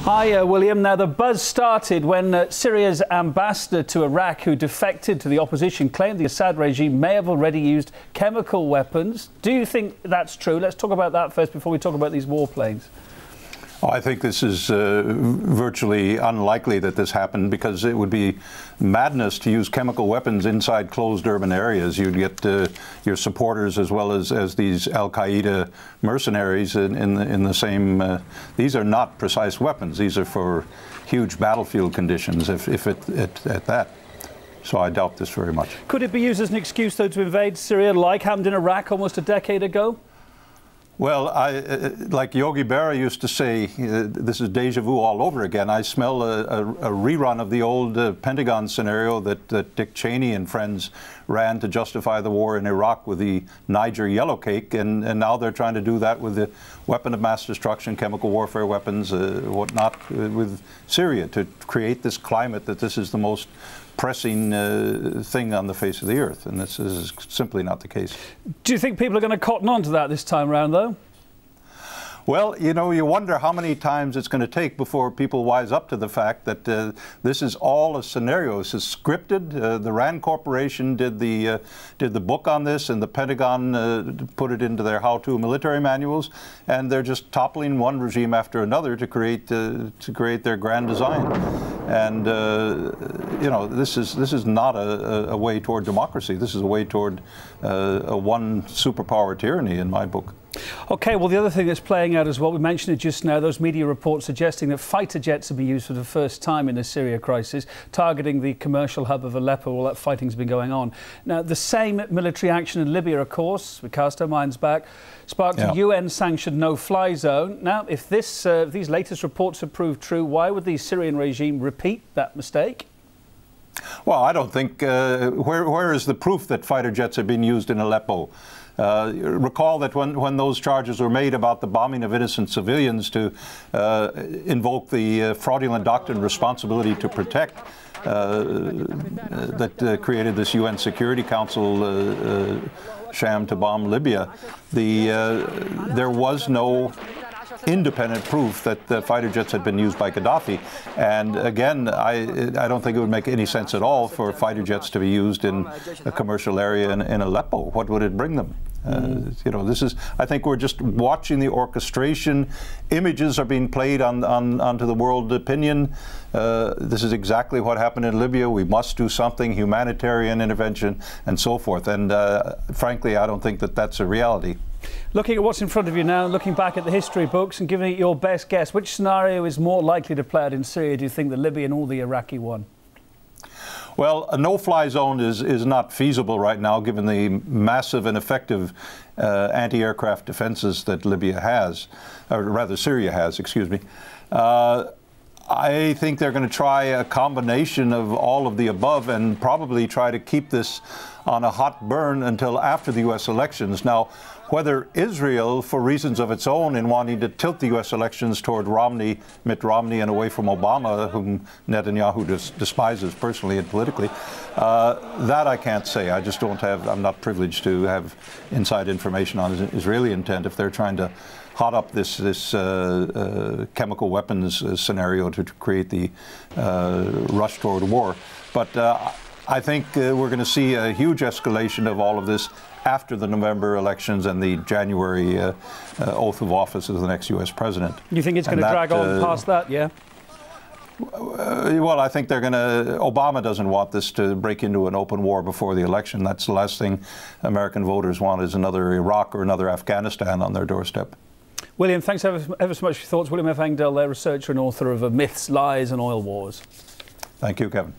Hi, William. Now, the buzz started when Syria's ambassador to Iraq, who defected to the opposition, claimed the Assad regime may have already used chemical weapons. Do you think that's true? Let's talk about that first before we talk about these warplanes. I think this is virtually unlikely that this happened, because it would be madness to use chemical weapons inside closed urban areas. You'd get your supporters as well as these al-Qaeda mercenaries in the same. These are not precise weapons. These are for huge battlefield conditions, if at that. So I doubt this very much. Could it be used as an excuse, though, to invade Syria, like happened in Iraq almost a decade ago? Well, like Yogi Berra used to say, this is deja vu all over again. I smell a rerun of the old Pentagon scenario that Dick Cheney and friends ran to justify the war in Iraq with the Niger yellow cake, and now they're trying to do that with the weapon of mass destruction, chemical warfare weapons, whatnot, with Syria, to create this climate that this is the most pressing thing on the face of the earth, and this is simply not the case. Do you think people are going to cotton on to that this time around, though? Well, you know, you wonder how many times it's going to take before people wise up to the fact that this is all a scenario. This is scripted. The RAND Corporation did the book on this, and the Pentagon put it into their how-to military manuals, and they're just toppling one regime after another to create their grand design. And you know, this is not a way toward democracy. This is a way toward a one superpower tyranny, in my book. OK, well, the other thing that's playing out as well, we mentioned it just now, those media reports suggesting that fighter jets have been used for the first time in the Syria crisis, targeting the commercial hub of Aleppo. All that fighting's been going on. Now, the same military action in Libya, of course, we cast our minds back, sparked a UN-sanctioned no-fly zone. Now, if these latest reports have proved true, why would the Syrian regime repeat that mistake? Well, I don't think, where is the proof that fighter jets have been used in Aleppo? Recall that when those charges were made about the bombing of innocent civilians, to invoke the fraudulent doctrine responsibility to protect that created this UN Security Council sham to bomb Libya, there was no independent proof that the fighter jets had been used by Gaddafi. And again, I don't think it would make any sense at all for fighter jets to be used in a commercial area in Aleppo. What would it bring them? You know, I think we're just watching the orchestration. Images are being played onto the world opinion. This is exactly what happened in Libya. We must do something, humanitarian intervention, and so forth. And frankly, I don't think that that's a reality. Looking at what's in front of you now, looking back at the history books and giving it your best guess, which scenario is more likely to play out in Syria, do you think, the Libyan or the Iraqi one? Well, a no-fly zone is not feasible right now, given the massive and effective anti-aircraft defenses that Libya has, or rather Syria has, excuse me. I think they're going to try a combination of all of the above, and probably try to keep this on a hot burn until after the U.S. elections. Now, whether Israel, for reasons of its own, in wanting to tilt the U.S. elections toward Mitt Romney, and away from Obama, whom Netanyahu despises personally and politically, that I can't say. I just don't have, I'm not privileged to have inside information on Israeli intent if they're trying to hot up this chemical weapons scenario to create the rush toward war. But I think we're going to see a huge escalation of all of this after the November elections and the January oath of office of the next U.S. president. You think it's going to drag on past that, yeah? Well, I think they're going to. Obama doesn't want this to break into an open war before the election. That's the last thing American voters want, is another Iraq or another Afghanistan on their doorstep. William, thanks ever so much for your thoughts. William F. Engdahl, researcher and author of Myths, Lies and Oil Wars. Thank you, Kevin.